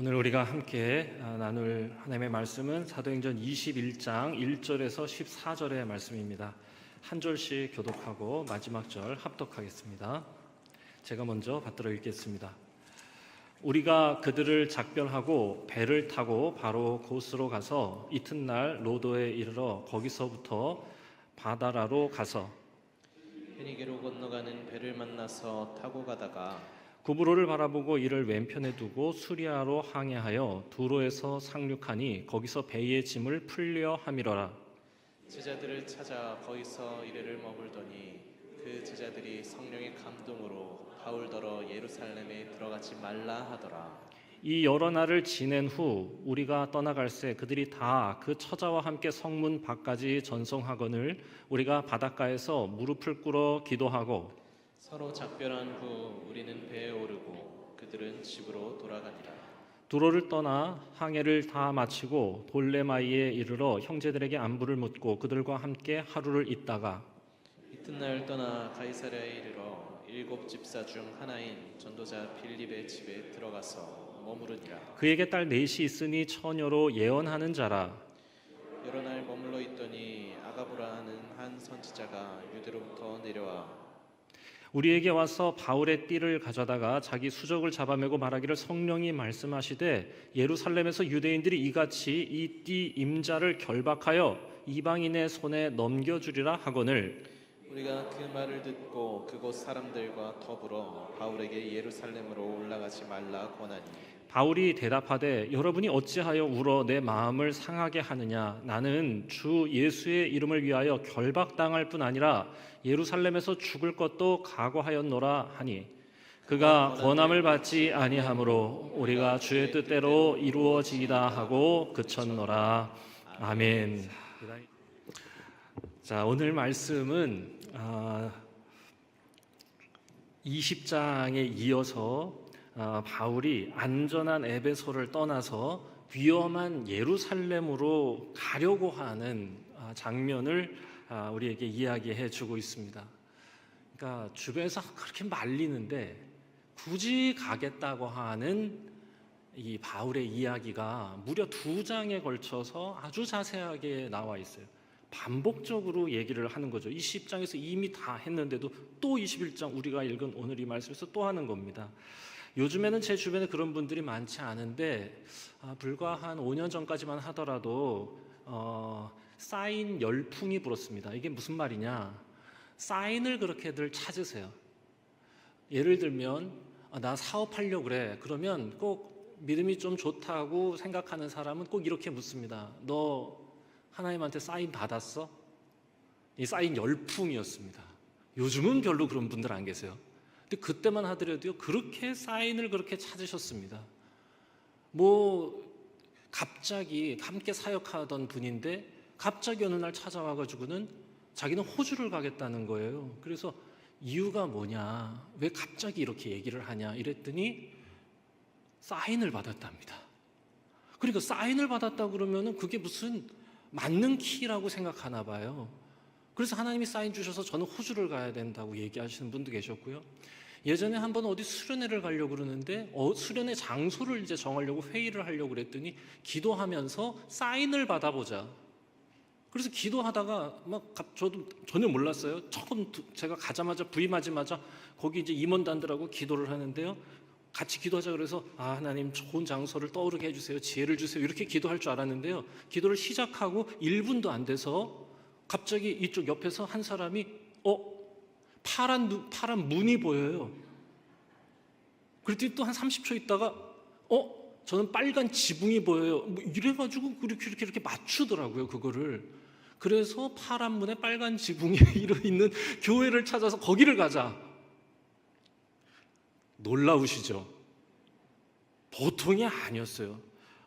오늘 우리가 함께 나눌 하나님의 말씀은 사도행전 21장 1절에서 14절의 말씀입니다. 한 절씩 교독하고 마지막 절 합독하겠습니다. 제가 먼저 받들어 읽겠습니다. 우리가 그들을 작별하고 배를 타고 바로 고스로 가서 이튿날 로도에 이르러 거기서부터 바다라로 가서 페니게로 건너가는 배를 만나서 타고 가다가 구브로를 바라보고 이를 왼편에 두고 수리아로 항해하여 두로에서 상륙하니 거기서 배의 짐을 풀려 함이러라. 제자들을 찾아 거기서 이래를 머물더니 그 제자들이 성령의 감동으로 바울더러 예루살렘에 들어가지 말라 하더라. 이 여러 날을 지낸 후 우리가 떠나갈새 그들이 다 그 처자와 함께 성문 밖까지 전송하거늘 우리가 바닷가에서 무릎을 꿇어 기도하고 서로 작별한 후 우리는 배에 오르고 그들은 집으로 돌아가니라. 두로를 떠나 항해를 다 마치고 돌레마이에 이르러 형제들에게 안부를 묻고 그들과 함께 하루를 있다가 이튿날 떠나 가이사랴에 이르러 7 집사 중 하나인 전도자 빌립의 집에 들어가서 머무르니라. 그에게 딸 넷이 있으니 처녀로 예언하는 자라. 여러 날 머물러 있더니 아가보라 하는 한 선지자가 유대로부터 내려와 우리에게 와서 바울의 띠를 가져다가 자기 수족을 잡아매고 말하기를 성령이 말씀하시되 예루살렘에서 유대인들이 이같이 이 띠 임자를 결박하여 이방인의 손에 넘겨주리라 하거늘 우리가 그 말을 듣고 그곳 사람들과 더불어 바울에게 예루살렘으로 올라가지 말라 권하니 바울이 대답하되 여러분이 어찌하여 울어 내 마음을 상하게 하느냐 나는 주 예수의 이름을 위하여 결박당할 뿐 아니라 예루살렘에서 죽을 것도 각오하였노라 하니 그가 권함을 받지 아니하므로 우리가 주의 뜻대로 이루어지이다 하고 그쳤노라. 아멘. 자, 오늘 말씀은 20장에 이어서 바울이 안전한 에베소를 떠나서 위험한 예루살렘으로 가려고 하는 장면을 우리에게 이야기해 주고 있습니다. 그러니까 주변에서 그렇게 말리는데 굳이 가겠다고 하는 이 바울의 이야기가 무려 2장에 걸쳐서 아주 자세하게 나와 있어요. 반복적으로 얘기를 하는 거죠. 20장에서 이미 다 했는데도 또 21장 우리가 읽은 오늘 이 말씀에서 또 하는 겁니다. 요즘에는 제 주변에 그런 분들이 많지 않은데 불과 한 5년 전까지만 하더라도 사인 열풍이 불었습니다. 이게 무슨 말이냐? 사인을 그렇게들 찾으세요. 예를 들면 나 사업하려고 그래. 그러면 꼭 믿음이 좀 좋다고 생각하는 사람은 꼭 이렇게 묻습니다. 너 하나님한테 사인 받았어? 이 사인 열풍이었습니다. 요즘은 별로 그런 분들 안 계세요. 근데 그때만 하더라도요, 그렇게 사인을 그렇게 찾으셨습니다. 갑자기 함께 사역하던 분인데 갑자기 어느 날 찾아와가지고는 자기는 호주를 가겠다는 거예요. 그래서 이유가 뭐냐, 왜 갑자기 이렇게 얘기를 하냐 이랬더니 사인을 받았답니다. 그러니까 사인을 받았다 그러면은 그게 무슨 맞는 키라고 생각하나 봐요. 그래서 하나님이 사인 주셔서 저는 호주를 가야 된다고 얘기하시는 분도 계셨고요. 예전에 한번 어디 수련회를 가려고 그러는데 수련회 장소를 이제 정하려고 회의를 하려고 그랬더니 기도하면서 사인을 받아보자. 그래서 기도하다가 저도 전혀 몰랐어요. 처음 제가 가자마자 부임하자마자 거기 이제 임원단들하고 기도를 하는데요. 같이 기도하자 그래서 하나님 좋은 장소를 떠오르게 해주세요. 지혜를 주세요. 이렇게 기도할 줄 알았는데요. 기도를 시작하고 1분도 안 돼서 갑자기 이쪽 옆에서 한 사람이 파란 문이 보여요. 그랬더니 또 한 30초 있다가 저는 빨간 지붕이 보여요. 이래가지고 이렇게 맞추더라고요, 그거를. 그래서 파란 문에 빨간 지붕이 있는 교회를 찾아서 거기를 가자. 놀라우시죠? 보통이 아니었어요.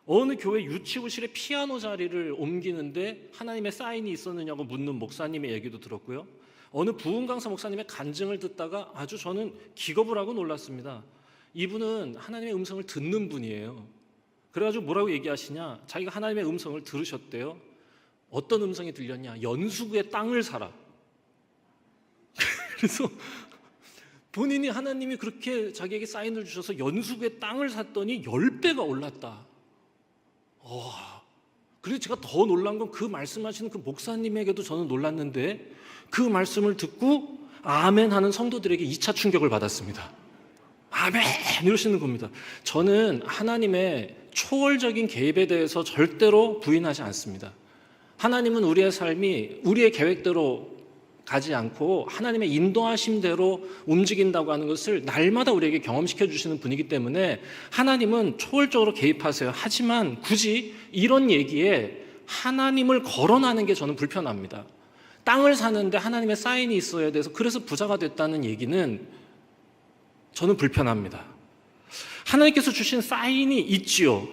어느 교회 유치부실에 피아노 자리를 옮기는데 하나님의 사인이 있었느냐고 묻는 목사님의 얘기도 들었고요. 어느 부흥 강사 목사님의 간증을 듣다가 아주 저는 기겁을 하고 놀랐습니다. 이분은 하나님의 음성을 듣는 분이에요. 그래가지고 뭐라고 얘기하시냐, 자기가 하나님의 음성을 들으셨대요. 어떤 음성이 들렸냐, 연수구에 땅을 사라. 그래서 본인이 하나님이 그렇게 자기에게 사인을 주셔서 연수구에 땅을 샀더니 10배가 올랐다. 그리고 제가 더 놀란 건 그 말씀하시는 그 목사님에게도 저는 놀랐는데 그 말씀을 듣고 아멘 하는 성도들에게 2차 충격을 받았습니다. 아멘 이러시는 겁니다. 저는 하나님의 초월적인 개입에 대해서 절대로 부인하지 않습니다. 하나님은 우리의 삶이 우리의 계획대로 가지 않고 하나님의 인도하심대로 움직인다고 하는 것을 날마다 우리에게 경험시켜 주시는 분이기 때문에 하나님은 초월적으로 개입하세요. 하지만 굳이 이런 얘기에 하나님을 거론하는 게 저는 불편합니다. 땅을 사는데 하나님의 사인이 있어야 돼서 그래서 부자가 됐다는 얘기는 저는 불편합니다. 하나님께서 주신 사인이 있지요.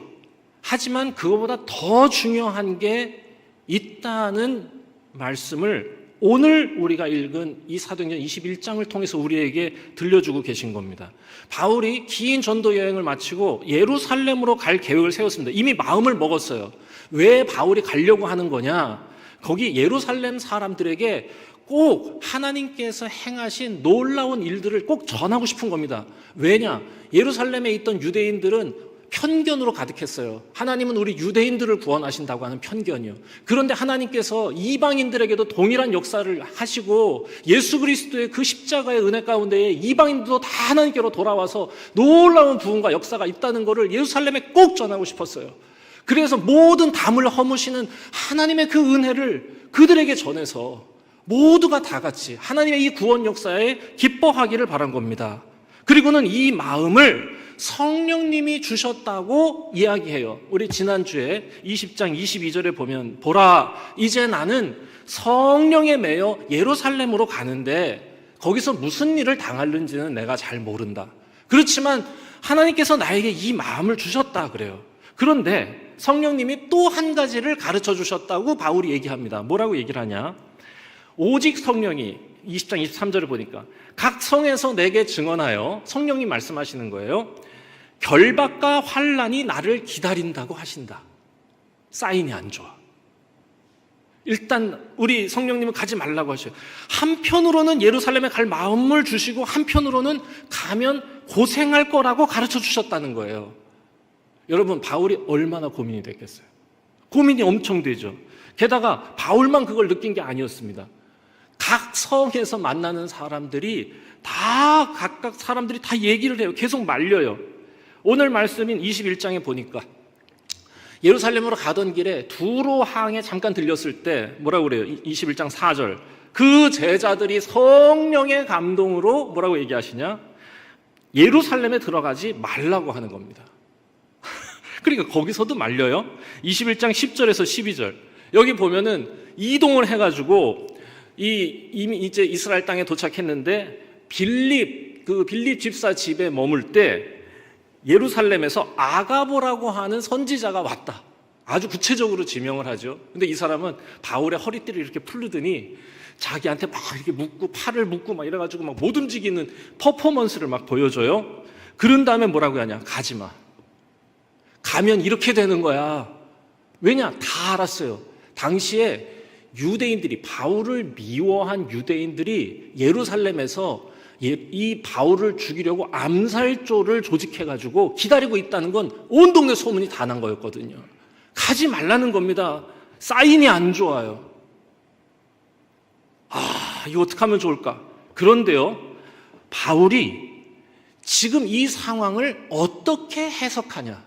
하지만 그거보다 더 중요한 게 있다는 말씀을 오늘 우리가 읽은 이 사도행전 21장을 통해서 우리에게 들려주고 계신 겁니다. 바울이 긴 전도 여행을 마치고 예루살렘으로 갈 계획을 세웠습니다. 이미 마음을 먹었어요. 왜 바울이 가려고 하는 거냐? 거기 예루살렘 사람들에게 꼭 하나님께서 행하신 놀라운 일들을 꼭 전하고 싶은 겁니다. 왜냐? 예루살렘에 있던 유대인들은 편견으로 가득했어요. 하나님은 우리 유대인들을 구원하신다고 하는 편견이요. 그런데 하나님께서 이방인들에게도 동일한 역사를 하시고 예수 그리스도의 그 십자가의 은혜 가운데에 이방인들도 다 하나님께로 돌아와서 놀라운 부흥과 역사가 있다는 것을 예루살렘에 꼭 전하고 싶었어요. 그래서 모든 담을 허무시는 하나님의 그 은혜를 그들에게 전해서 모두가 다 같이 하나님의 이 구원 역사에 기뻐하기를 바란 겁니다. 그리고는 이 마음을 성령님이 주셨다고 이야기해요. 우리 지난주에 20장 22절에 보면 보라 이제 나는 성령에 매여 예루살렘으로 가는데 거기서 무슨 일을 당하는지는 내가 잘 모른다. 그렇지만 하나님께서 나에게 이 마음을 주셨다 그래요. 그런데 성령님이 또 한 가지를 가르쳐 주셨다고 바울이 얘기합니다. 뭐라고 얘기를 하냐? 오직 성령이 20장 23절을 보니까 각 성에서 내게 증언하여 성령님 말씀하시는 거예요. 결박과 환난이 나를 기다린다고 하신다. 사인이 안 좋아. 일단 우리 성령님은 가지 말라고 하셔요. 한편으로는 예루살렘에 갈 마음을 주시고 한편으로는 가면 고생할 거라고 가르쳐 주셨다는 거예요. 여러분 바울이 얼마나 고민이 됐겠어요. 고민이 엄청 되죠. 게다가 바울만 그걸 느낀 게 아니었습니다. 각 성에서 만나는 사람들이 다 각각 사람들이 다 얘기를 해요. 계속 말려요. 오늘 말씀인 21장에 보니까 예루살렘으로 가던 길에 두로항에 잠깐 들렸을 때 뭐라고 그래요? 21장 4절 그 제자들이 성령의 감동으로 뭐라고 얘기하시냐? 예루살렘에 들어가지 말라고 하는 겁니다. 그러니까 거기서도 말려요. 21장 10절에서 12절 여기 보면은 이동을 해가지고 이미 이제 이스라엘 땅에 도착했는데 빌립 집사 집에 머물 때 예루살렘에서 아가보라고 하는 선지자가 왔다. 아주 구체적으로 지명을 하죠. 근데 이 사람은 바울의 허리띠를 이렇게 풀르더니 자기한테 막 이렇게 묶고 팔을 묶고 막 이래가지고 막 못 움직이는 퍼포먼스를 막 보여줘요. 그런 다음에 뭐라고 하냐? 가지 마. 가면 이렇게 되는 거야. 왜냐? 다 알았어요. 당시에 유대인들이 바울을 미워한 유대인들이 예루살렘에서 이 바울을 죽이려고 암살조를 조직해가지고 기다리고 있다는 건 온 동네 소문이 다 난 거였거든요. 가지 말라는 겁니다. 사인이 안 좋아요. 이거 어떻게 하면 좋을까? 그런데요, 바울이 지금 이 상황을 어떻게 해석하냐?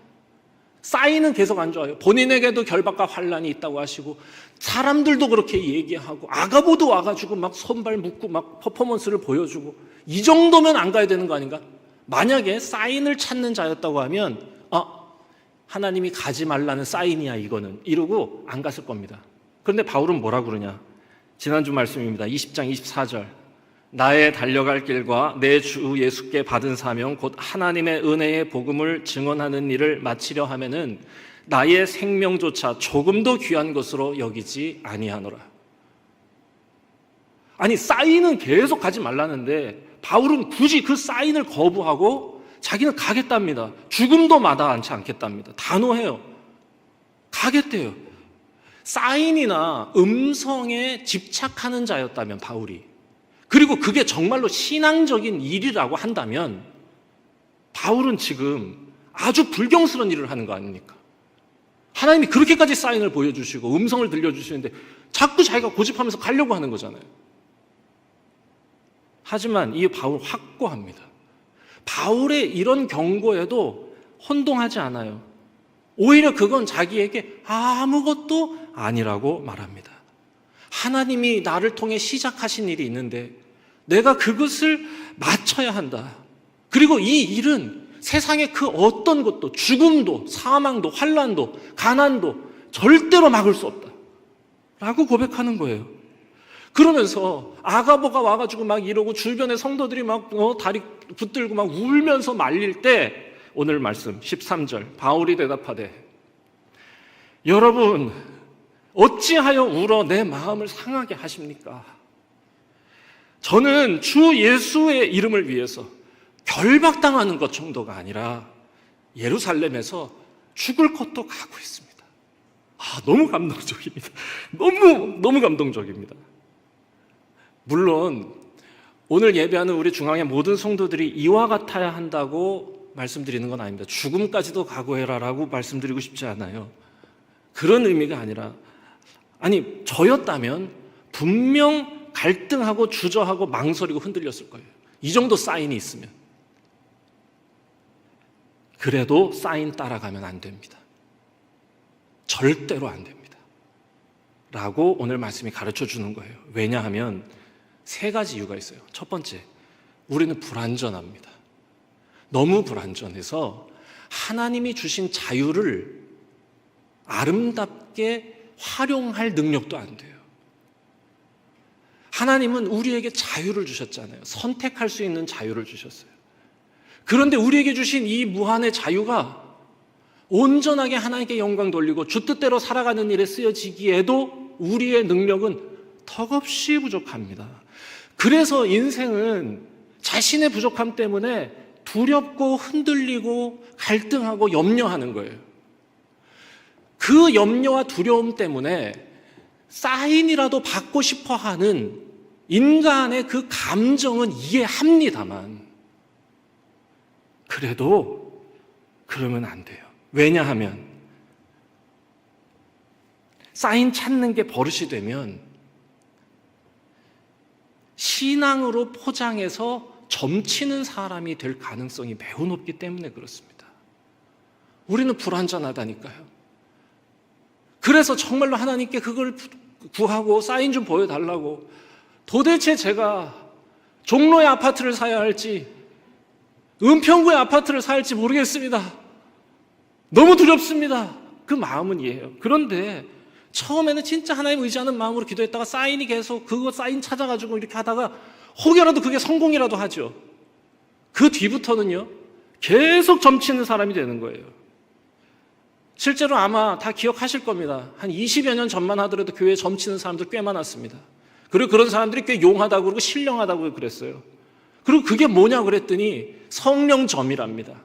사인은 계속 안 좋아요. 본인에게도 결박과 환난이 있다고 하시고 사람들도 그렇게 얘기하고 아가보도 와가지고 막 손발 묶고 막 퍼포먼스를 보여주고 이 정도면 안 가야 되는 거 아닌가? 만약에 사인을 찾는 자였다고 하면 하나님이 가지 말라는 사인이야 이거는 이러고 안 갔을 겁니다. 그런데 바울은 뭐라 그러냐? 지난주 말씀입니다. 20장 24절 나의 달려갈 길과 내 주 예수께 받은 사명 곧 하나님의 은혜의 복음을 증언하는 일을 마치려 하면은 나의 생명조차 조금도 귀한 것으로 여기지 아니하노라. 아니 사인은 계속 가지 말라는데 바울은 굳이 그 사인을 거부하고 자기는 가겠답니다. 죽음도 마다하지 않겠답니다. 단호해요. 가겠대요. 사인이나 음성에 집착하는 자였다면 바울이 그리고 그게 정말로 신앙적인 일이라고 한다면 바울은 지금 아주 불경스러운 일을 하는 거 아닙니까? 하나님이 그렇게까지 사인을 보여주시고 음성을 들려주시는데 자꾸 자기가 고집하면서 가려고 하는 거잖아요. 하지만 이 바울 확고합니다. 바울의 이런 경고에도 혼동하지 않아요. 오히려 그건 자기에게 아무것도 아니라고 말합니다. 하나님이 나를 통해 시작하신 일이 있는데 내가 그것을 마쳐야 한다. 그리고 이 일은 세상의 그 어떤 것도, 죽음도, 사망도, 환난도, 가난도 절대로 막을 수 없다 라고 고백하는 거예요. 그러면서 아가보가 와가지고 막 이러고 주변의 성도들이 막 다리 붙들고 막 울면서 말릴 때 오늘 말씀 13절 바울이 대답하되 여러분 어찌하여 울어 내 마음을 상하게 하십니까? 저는 주 예수의 이름을 위해서 결박당하는 것 정도가 아니라 예루살렘에서 죽을 것도 가고 있습니다. 너무 감동적입니다. 너무 감동적입니다. 물론 오늘 예배하는 우리 중앙의 모든 성도들이 이와 같아야 한다고 말씀드리는 건 아닙니다. 죽음까지도 각오해라라고 말씀드리고 싶지 않아요. 그런 의미가 아니라 저였다면 분명 갈등하고 주저하고 망설이고 흔들렸을 거예요. 이 정도 사인이 있으면. 그래도 사인 따라가면 안 됩니다. 절대로 안 됩니다. 라고 오늘 말씀이 가르쳐 주는 거예요. 왜냐하면 세 가지 이유가 있어요. 첫 번째, 우리는 불완전합니다. 너무 불완전해서 하나님이 주신 자유를 아름답게 활용할 능력도 안 돼요. 하나님은 우리에게 자유를 주셨잖아요. 선택할 수 있는 자유를 주셨어요. 그런데 우리에게 주신 이 무한의 자유가 온전하게 하나님께 영광 돌리고 주 뜻대로 살아가는 일에 쓰여지기에도 우리의 능력은 턱없이 부족합니다. 그래서 인생은 자신의 부족함 때문에 두렵고 흔들리고 갈등하고 염려하는 거예요. 그 염려와 두려움 때문에 사인이라도 받고 싶어 하는 인간의 그 감정은 이해합니다만 그래도 그러면 안 돼요. 왜냐하면 사인 찾는 게 버릇이 되면 신앙으로 포장해서 점치는 사람이 될 가능성이 매우 높기 때문에 그렇습니다. 우리는 불완전하다니까요. 그래서 정말로 하나님께 그걸 구하고 사인 좀 보여달라고 도대체 제가 종로의 아파트를 사야 할지 은평구의 아파트를 사야 할지 모르겠습니다. 너무 두렵습니다. 그 마음은 이해해요. 그런데 처음에는 진짜 하나님 의지하는 마음으로 기도했다가 사인이 계속 그거 사인 찾아가지고 이렇게 하다가 혹여라도 그게 성공이라도 하죠. 그 뒤부터는요 계속 점치는 사람이 되는 거예요. 실제로 아마 다 기억하실 겁니다. 한 20여 년 전만 하더라도 교회에 점치는 사람들 꽤 많았습니다. 그리고 그런 사람들이 꽤 용하다고 그러고 신령하다고 그랬어요. 그리고 그게 뭐냐 그랬더니 성령점이랍니다.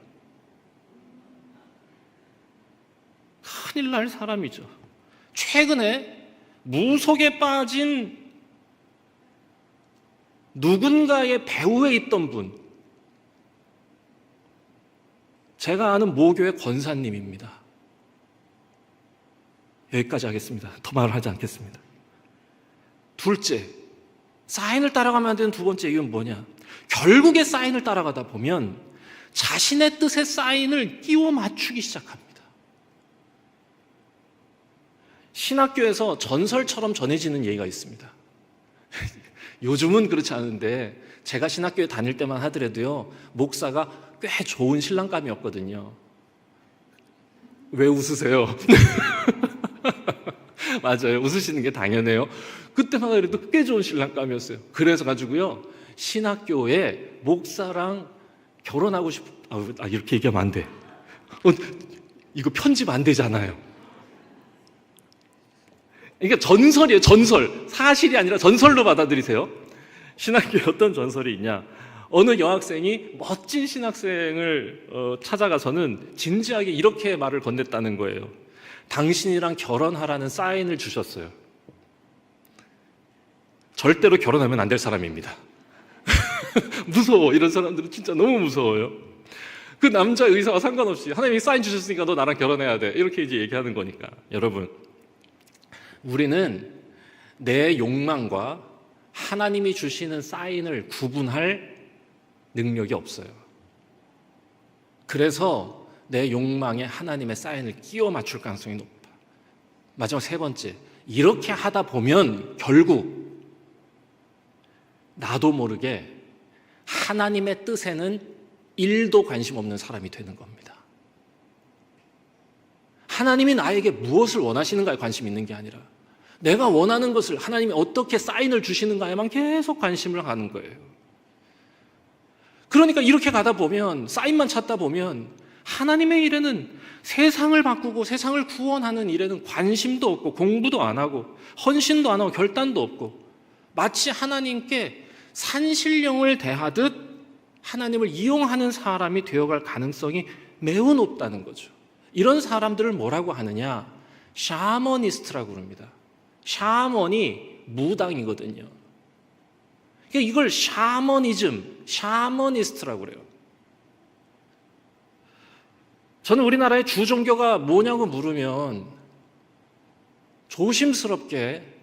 큰일 날 사람이죠. 최근에 무속에 빠진 누군가의 배후에 있던 분, 제가 아는 모교의 권사님입니다. 여기까지 하겠습니다. 더 말을 하지 않겠습니다. 둘째, 사인을 따라가면 안 되는 두 번째 이유는 뭐냐? 결국에 사인을 따라가다 보면 자신의 뜻의 사인을 끼워 맞추기 시작합니다. 신학교에서 전설처럼 전해지는 얘기가 있습니다. 요즘은 그렇지 않은데 제가 신학교에 다닐 때만 하더라도요 목사가 꽤 좋은 신랑감이었거든요. 왜 웃으세요? 맞아요. 웃으시는 게 당연해요. 그때만 해도 꽤 좋은 신랑감이었어요. 그래서 가지고요 신학교에 목사랑 결혼하고 이렇게 얘기하면 안 돼. 이거 편집 안 되잖아요. 이게 전설이에요. 전설. 사실이 아니라 전설로 받아들이세요. 신학교에 어떤 전설이 있냐? 어느 여학생이 멋진 신학생을 찾아가서는 진지하게 이렇게 말을 건넸다는 거예요. 당신이랑 결혼하라는 사인을 주셨어요. 절대로 결혼하면 안 될 사람입니다. 무서워. 이런 사람들은 진짜 너무 무서워요. 그 남자 의사와 상관없이 하나님이 사인 주셨으니까 너 나랑 결혼해야 돼. 이렇게 이제 얘기하는 거니까. 여러분, 우리는 내 욕망과 하나님이 주시는 사인을 구분할 능력이 없어요. 그래서 내 욕망에 하나님의 사인을 끼워 맞출 가능성이 높아. 마지막 세 번째, 이렇게 하다 보면 결국 나도 모르게 하나님의 뜻에는 1도 관심 없는 사람이 되는 겁니다. 하나님이 나에게 무엇을 원하시는가에 관심이 있는 게 아니라 내가 원하는 것을 하나님이 어떻게 사인을 주시는가에만 계속 관심을 가는 거예요. 그러니까 이렇게 가다 보면, 사인만 찾다 보면 하나님의 일에는, 세상을 바꾸고 세상을 구원하는 일에는 관심도 없고 공부도 안 하고 헌신도 안 하고 결단도 없고, 마치 하나님께 산신령을 대하듯 하나님을 이용하는 사람이 되어갈 가능성이 매우 높다는 거죠. 이런 사람들을 뭐라고 하느냐? 샤머니스트라고 그럽니다. 샤먼이 무당이거든요. 그러니까 이걸 샤머니스트라고 그래요. 저는 우리나라의 주 종교가 뭐냐고 물으면 조심스럽게,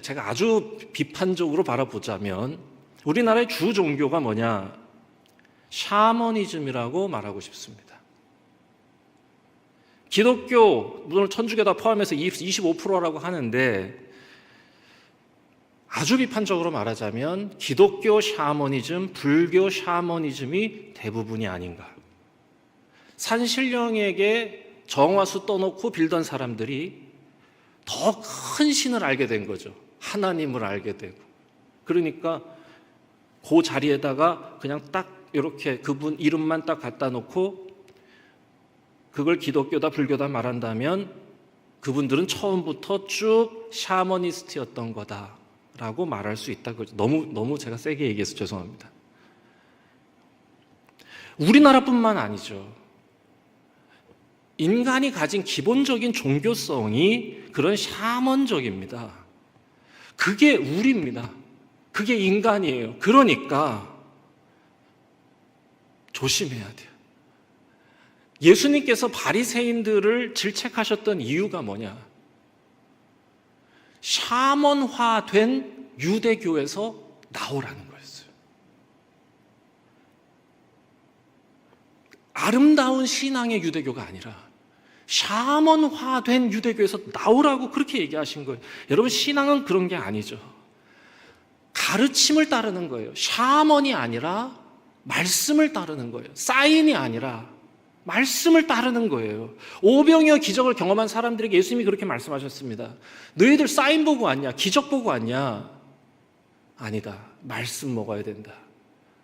제가 아주 비판적으로 바라보자면 우리나라의 주 종교가 뭐냐? 샤머니즘이라고 말하고 싶습니다. 기독교, 물론 천주교 다 포함해서 25%라고 하는데, 아주 비판적으로 말하자면 기독교 샤머니즘, 불교 샤머니즘이 대부분이 아닌가. 산신령에게 정화수 떠놓고 빌던 사람들이 더 큰 신을 알게 된 거죠. 하나님을 알게 되고. 그러니까 그 자리에다가 그냥 딱 이렇게 그분 이름만 딱 갖다 놓고 그걸 기독교다 불교다 말한다면 그분들은 처음부터 쭉 샤머니스트였던 거다라고 말할 수 있다. 너무 제가 세게 얘기해서 죄송합니다. 우리나라뿐만 아니죠. 인간이 가진 기본적인 종교성이 그런 샤먼적입니다. 그게 우리입니다. 그게 인간이에요. 그러니까 조심해야 돼요. 예수님께서 바리새인들을 질책하셨던 이유가 뭐냐? 샤먼화된 유대교에서 나오라는 거였어요. 아름다운 신앙의 유대교가 아니라 샤먼화된 유대교에서 나오라고 그렇게 얘기하신 거예요. 여러분, 신앙은 그런 게 아니죠. 가르침을 따르는 거예요. 샤먼이 아니라 말씀을 따르는 거예요. 사인이 아니라 말씀을 따르는 거예요. 오병이어 기적을 경험한 사람들에게 예수님이 그렇게 말씀하셨습니다. 너희들 사인 보고 왔냐? 기적 보고 왔냐? 아니다. 말씀 먹어야 된다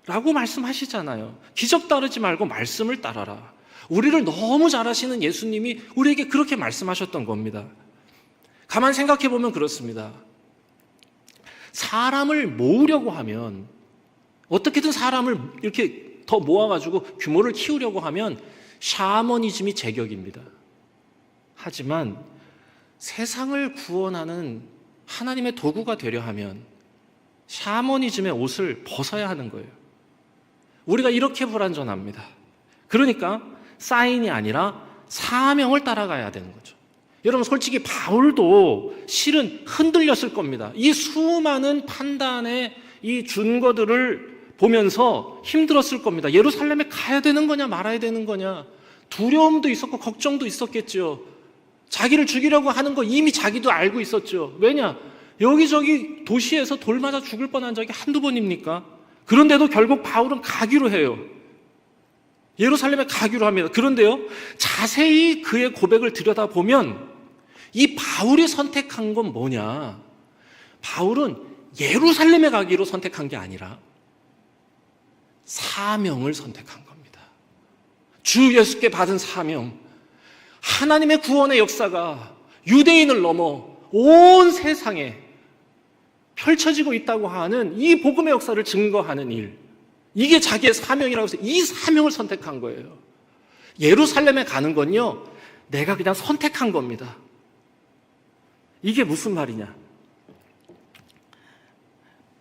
라고 말씀하시잖아요. 기적 따르지 말고 말씀을 따라라. 우리를 너무 잘 아시는 예수님이 우리에게 그렇게 말씀하셨던 겁니다. 가만 생각해 보면 그렇습니다. 사람을 모으려고 하면, 어떻게든 사람을 이렇게 더 모아가지고 규모를 키우려고 하면 샤머니즘이 제격입니다. 하지만 세상을 구원하는 하나님의 도구가 되려 하면 샤머니즘의 옷을 벗어야 하는 거예요. 우리가 이렇게 불완전합니다. 그러니까 사인이 아니라 사명을 따라가야 되는 거죠. 여러분, 솔직히 바울도 실은 흔들렸을 겁니다. 이 수많은 판단의 이 준거들을 보면서 힘들었을 겁니다. 예루살렘에 가야 되는 거냐 말아야 되는 거냐, 두려움도 있었고 걱정도 있었겠죠. 자기를 죽이려고 하는 거 이미 자기도 알고 있었죠. 왜냐? 여기저기 도시에서 돌 맞아 죽을 뻔한 적이 한두 번입니까? 그런데도 결국 바울은 가기로 해요. 예루살렘에 가기로 합니다. 그런데요, 자세히 그의 고백을 들여다보면 이 바울이 선택한 건 뭐냐? 바울은 예루살렘에 가기로 선택한 게 아니라 사명을 선택한 겁니다. 주 예수께 받은 사명, 하나님의 구원의 역사가 유대인을 넘어 온 세상에 펼쳐지고 있다고 하는 이 복음의 역사를 증거하는 일, 이게 자기의 사명이라고 해서 이 사명을 선택한 거예요. 예루살렘에 가는 건요, 내가 그냥 선택한 겁니다. 이게 무슨 말이냐?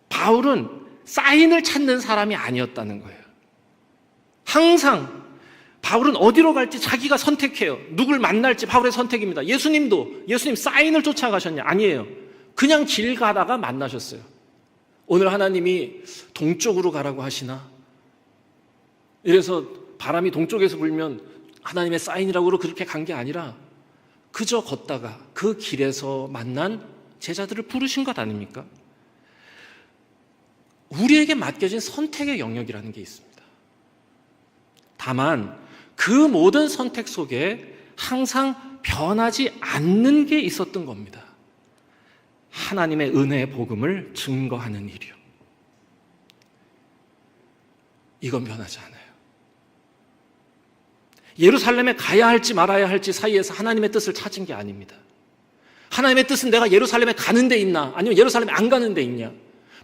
바울은 사인을 찾는 사람이 아니었다는 거예요. 항상 바울은 어디로 갈지 자기가 선택해요. 누굴 만날지 바울의 선택입니다. 예수님 사인을 쫓아가셨냐? 아니에요. 그냥 길 가다가 만나셨어요. 오늘 하나님이 동쪽으로 가라고 하시나? 이래서 바람이 동쪽에서 불면 하나님의 사인이라고 그렇게 간 게 아니라 그저 걷다가 그 길에서 만난 제자들을 부르신 것 아닙니까? 우리에게 맡겨진 선택의 영역이라는 게 있습니다. 다만 그 모든 선택 속에 항상 변하지 않는 게 있었던 겁니다. 하나님의 은혜의 복음을 증거하는 일이요. 이건 변하지 않아요. 예루살렘에 가야 할지 말아야 할지 사이에서 하나님의 뜻을 찾은 게 아닙니다. 하나님의 뜻은 내가 예루살렘에 가는 데 있나 아니면 예루살렘에 안 가는 데 있냐.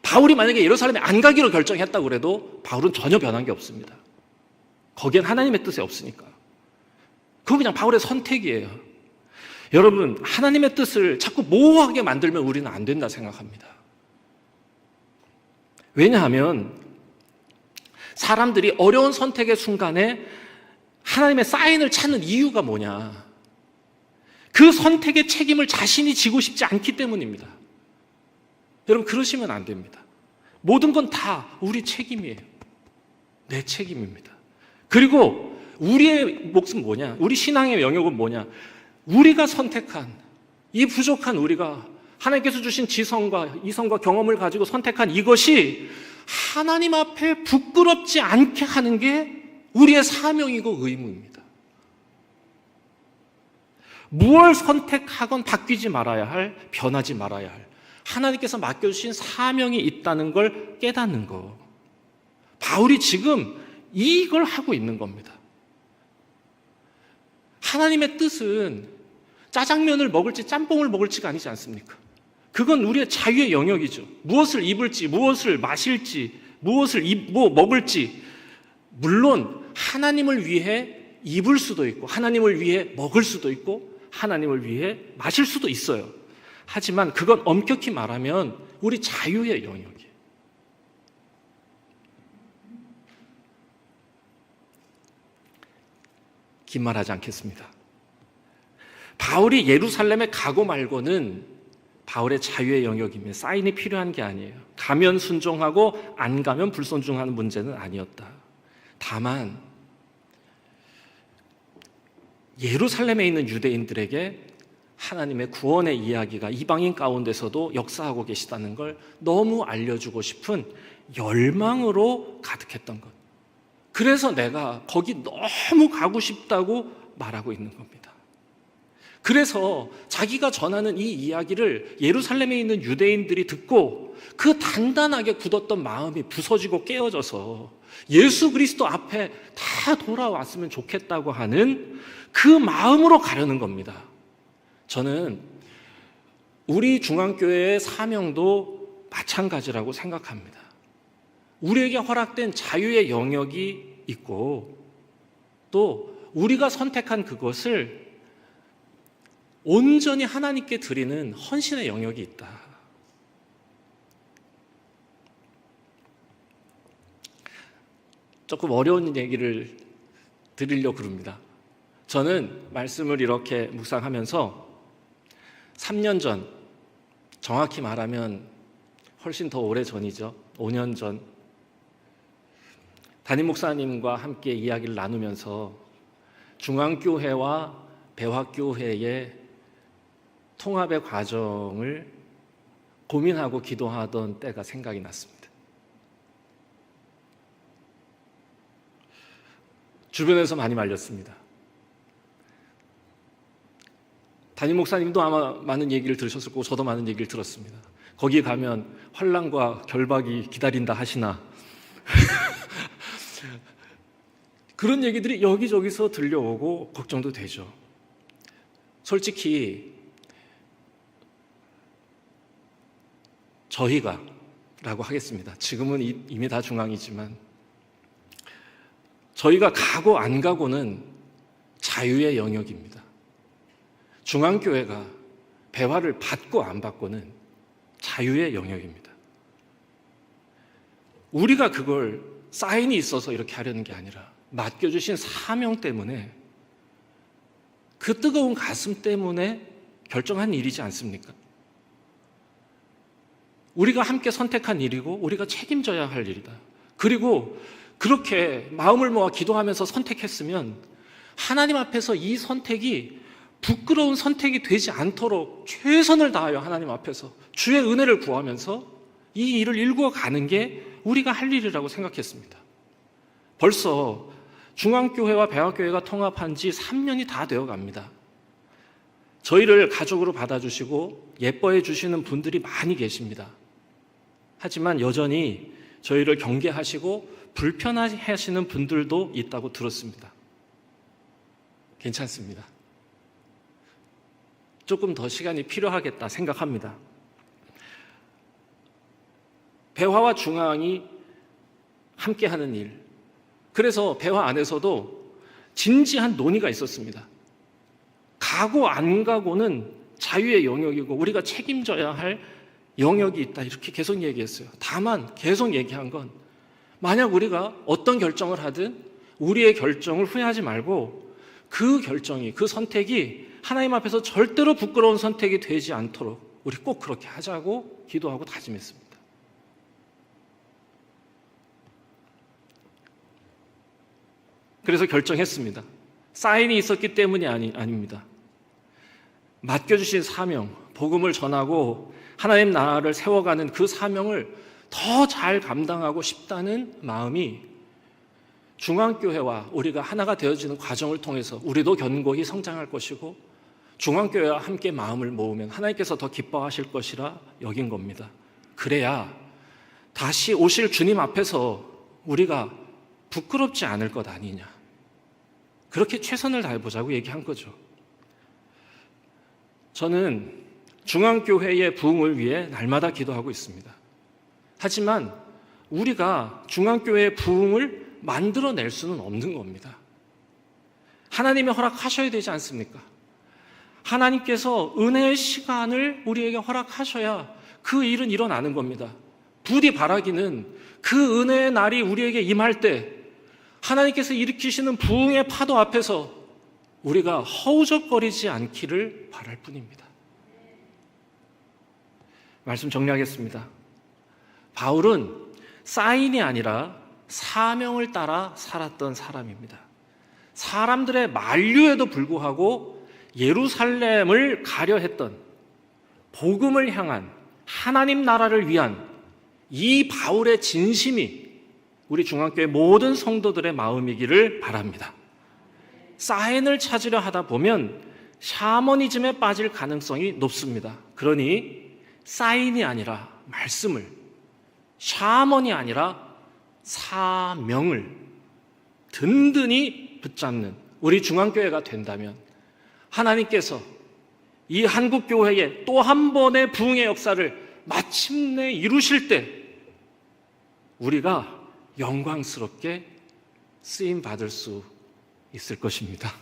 바울이 만약에 예루살렘에 안 가기로 결정했다고 그래도 바울은 전혀 변한 게 없습니다. 거기엔 하나님의 뜻이 없으니까. 그건 그냥 바울의 선택이에요. 여러분, 하나님의 뜻을 자꾸 모호하게 만들면 우리는 안 된다 생각합니다. 왜냐하면 사람들이 어려운 선택의 순간에 하나님의 사인을 찾는 이유가 뭐냐? 그 선택의 책임을 자신이 지고 싶지 않기 때문입니다. 여러분, 그러시면 안 됩니다. 모든 건 다 우리 책임이에요. 내 책임입니다. 그리고 우리의 몫은 뭐냐? 우리 신앙의 영역은 뭐냐? 우리가 선택한, 이 부족한 우리가 하나님께서 주신 지성과 이성과 경험을 가지고 선택한 이것이 하나님 앞에 부끄럽지 않게 하는 게 우리의 사명이고 의무입니다. 무엇을 선택하건 바뀌지 말아야 할, 변하지 말아야 할 하나님께서 맡겨주신 사명이 있다는 걸 깨닫는 거. 바울이 지금 이걸 하고 있는 겁니다. 하나님의 뜻은 짜장면을 먹을지 짬뽕을 먹을지가 아니지 않습니까? 그건 우리의 자유의 영역이죠. 무엇을 입을지, 무엇을 마실지, 무엇을 먹을지, 물론 하나님을 위해 입을 수도 있고 하나님을 위해 먹을 수도 있고 하나님을 위해 마실 수도 있어요. 하지만 그건 엄격히 말하면 우리 자유의 영역이에요. 긴 말하지 않겠습니다. 바울이 예루살렘에 가고 말고는 바울의 자유의 영역이며 사인이 필요한 게 아니에요. 가면 순종하고 안 가면 불순종하는 문제는 아니었다. 다만 예루살렘에 있는 유대인들에게 하나님의 구원의 이야기가 이방인 가운데서도 역사하고 계시다는 걸 너무 알려주고 싶은 열망으로 가득했던 것. 그래서 내가 거기 너무 가고 싶다고 말하고 있는 겁니다. 그래서 자기가 전하는 이 이야기를 예루살렘에 있는 유대인들이 듣고 그 단단하게 굳었던 마음이 부서지고 깨어져서 예수 그리스도 앞에 다 돌아왔으면 좋겠다고 하는 그 마음으로 가려는 겁니다. 저는 우리 중앙교회의 사명도 마찬가지라고 생각합니다. 우리에게 허락된 자유의 영역이 있고 또 우리가 선택한 그것을 온전히 하나님께 드리는 헌신의 영역이 있다. 조금 어려운 얘기를 드리려고 그럽니다. 저는 말씀을 이렇게 묵상하면서 3년 전, 정확히 말하면 훨씬 더 오래 전이죠. 5년 전 담임 목사님과 함께 이야기를 나누면서 중앙교회와 배화교회의 통합의 과정을 고민하고 기도하던 때가 생각이 났습니다. 주변에서 많이 말렸습니다. 담임 목사님도 아마 많은 얘기를 들으셨을 거고 저도 많은 얘기를 들었습니다. 거기 가면 환난과 결박이 기다린다 하시나 그런 얘기들이 여기저기서 들려오고 걱정도 되죠. 솔직히 저희가 라고 하겠습니다. 지금은 이미 다 중앙이지만 저희가 가고 안 가고는 자유의 영역입니다. 중앙교회가 배화를 받고 안 받고는 자유의 영역입니다. 우리가 그걸 사인이 있어서 이렇게 하려는 게 아니라 맡겨주신 사명 때문에, 그 뜨거운 가슴 때문에 결정한 일이지 않습니까? 우리가 함께 선택한 일이고 우리가 책임져야 할 일이다. 그리고 그렇게 마음을 모아 기도하면서 선택했으면 하나님 앞에서 이 선택이 부끄러운 선택이 되지 않도록 최선을 다하여 하나님 앞에서 주의 은혜를 구하면서 이 일을 일구어 가는 게 우리가 할 일이라고 생각했습니다. 벌써 중앙교회와 배학교회가 통합한 지 3년이 다 되어 갑니다. 저희를 가족으로 받아주시고 예뻐해 주시는 분들이 많이 계십니다. 하지만 여전히 저희를 경계하시고 불편해하시는 분들도 있다고 들었습니다. 괜찮습니다. 조금 더 시간이 필요하겠다 생각합니다. 배화와 중앙이 함께하는 일, 그래서 배화 안에서도 진지한 논의가 있었습니다. 가고 안 가고는 자유의 영역이고 우리가 책임져야 할 영역이 있다, 이렇게 계속 얘기했어요. 다만 계속 얘기한 건, 만약 우리가 어떤 결정을 하든 우리의 결정을 후회하지 말고 그 결정이, 그 선택이 하나님 앞에서 절대로 부끄러운 선택이 되지 않도록 우리 꼭 그렇게 하자고 기도하고 다짐했습니다. 그래서 결정했습니다. 사인이 있었기 때문이 아닙니다. 맡겨주신 사명, 복음을 전하고 하나님 나라를 세워가는 그 사명을 더 잘 감당하고 싶다는 마음이 중앙교회와 우리가 하나가 되어지는 과정을 통해서 우리도 견고히 성장할 것이고 중앙교회와 함께 마음을 모으면 하나님께서 더 기뻐하실 것이라 여긴 겁니다. 그래야 다시 오실 주님 앞에서 우리가 부끄럽지 않을 것 아니냐, 그렇게 최선을 다해보자고 얘기한 거죠. 저는 중앙교회의 부흥을 위해 날마다 기도하고 있습니다. 하지만 우리가 중앙교회의 부흥을 만들어낼 수는 없는 겁니다. 하나님이 허락하셔야 되지 않습니까? 하나님께서 은혜의 시간을 우리에게 허락하셔야 그 일은 일어나는 겁니다. 부디 바라기는 그 은혜의 날이 우리에게 임할 때 하나님께서 일으키시는 부흥의 파도 앞에서 우리가 허우적거리지 않기를 바랄 뿐입니다. 말씀 정리하겠습니다. 바울은 사인이 아니라 사명을 따라 살았던 사람입니다. 사람들의 만류에도 불구하고 예루살렘을 가려 했던, 복음을 향한 하나님 나라를 위한 이 바울의 진심이 우리 중앙교회 모든 성도들의 마음이기를 바랍니다. 사인을 찾으려 하다 보면 샤머니즘에 빠질 가능성이 높습니다. 그러니 사인이 아니라 말씀을, 샤먼이 아니라 사명을 든든히 붙잡는 우리 중앙교회가 된다면 하나님께서 이 한국교회에 또 한 번의 부흥의 역사를 마침내 이루실 때 우리가 영광스럽게 쓰임 받을 수 있을 것입니다.